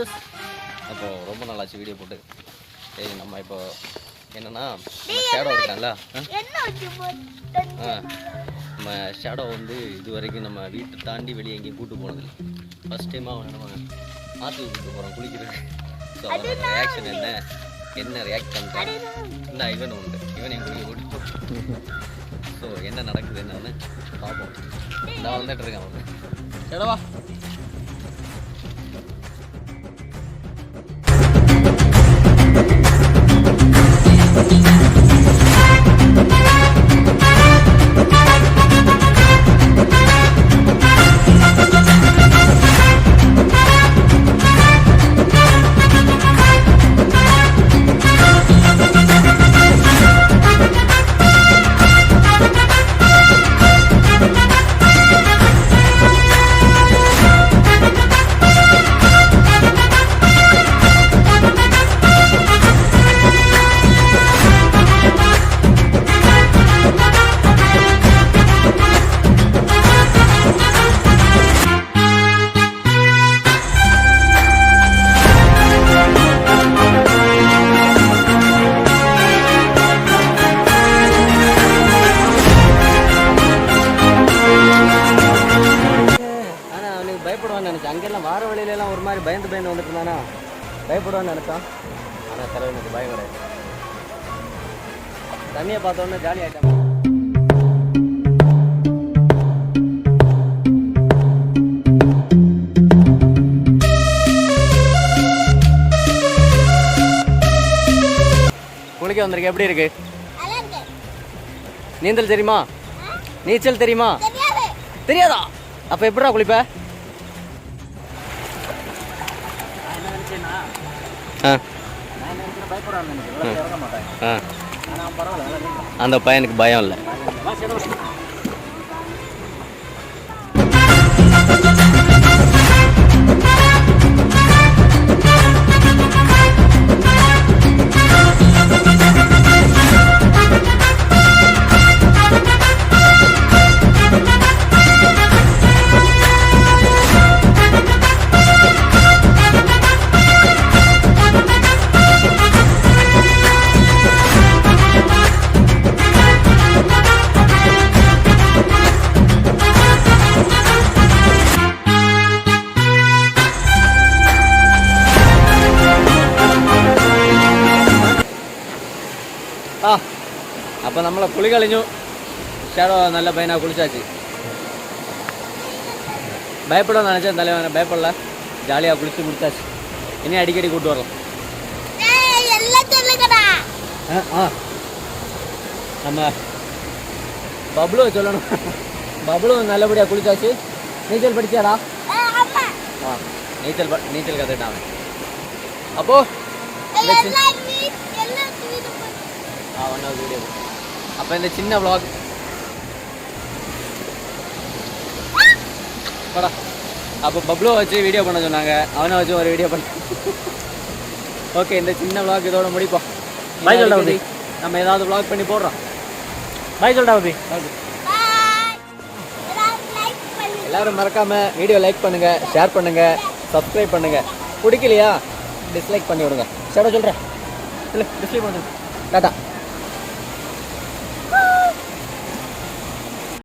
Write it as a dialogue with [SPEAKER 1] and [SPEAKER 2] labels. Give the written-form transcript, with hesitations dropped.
[SPEAKER 1] புதுசு. அப்போ ரொம்ப நாளாச்சு வீடியோ போட்டு. சரி நம்ம இப்போ என்னன்னா ஷேடோ இருக்கான்ல, நம்ம ஷேடோ வந்து இது வரைக்கும் நம்ம வீட்டை தாண்டி வெளியே எங்கேயும் கூப்பிட்டு போனதில்லை. ஃபஸ்ட் டைமாக அவனை நம்ம ஆற்றுக்கு கூப்பிட்டு போகிறோம் குளிக்கிறது. ஸோ அவனோட ரியாக்ஷன் என்ன ரியாக்ட் பண்ணுறான் இந்த இவன் உண்டு, இவன் என் குளிக்க கூட்டிட்டு போட்டு. ஸோ என்ன நடக்குது என்னன்னு பார்ப்போம். நான் வளர்ந்துட்டு இருக்கேன் அவன். ஷேடோவா அங்கெல்லாம் வார வழியிலலாம் ஒரு மாதிரி பயந்து வந்துட்டு இருந்தானா, பயப்படுவான்னு நினைச்சான். ஆனால் தலைவர் எனக்கு பயம் கிடையாது. தண்ணியை பார்த்தோன்னே ஜாலி ஆகிட்டான். குளிக்க வந்திருக்க, எப்படி இருக்கு? நீந்தல் தெரியுமா? நீச்சல் தெரியுமா? தெரியாதா? அப்போ எப்படிடா குளிப்ப? அந்த பையனுக்கு பயம் இல்லை. അപ്പോൾ നമ്മളെ കുളി കളിഞ്ഞു. ഷാഡോ നല്ല പയ്യനാ, കുളിച്ചാச்சு. பயப்படுவோம் நினச்சேன் தலைவனை, பயப்படல, ஜாலியாக குளிச்சு முடிச்சாச்சு. இனி அடிக்கடி கூப்பிட்டு வரலாம். நம்ம பப்ளு சொல்லணும். பப்ளு நல்லபடியாக குளிச்சாச்சு. நீச்சல் படிச்சாடா? நீச்சல் கற்றுட்டான். அப்போது வீடியோ. அப்போ இந்த சின்ன vlog படா. அப்போ பப்ளுவை வச்சு வீடியோ பண்ண சொன்னாங்க, அவனை வச்சு ஒரு வீடியோ பண்ண. ஓகே, இந்த சின்ன vlog இதோட முடிப்போம். பாய் சொல்டா பபி. நம்ம ஏதாவது vlog பண்ணி போடுறோம். பாய் சொல்டா பபி. எல்லாரும் மறக்காம வீடியோ லைக் பண்ணுங்க, ஷேர் பண்ணுங்க, சப்ஸ்கிரைப் பண்ணுங்க. பிடிக்கலையா டிஸ்லைக் பண்ணி விடுங்க. சேடா சொல்கிறேன் இல்லை, டிஸ்லைக் பண்ணுங்க. டாட்டா.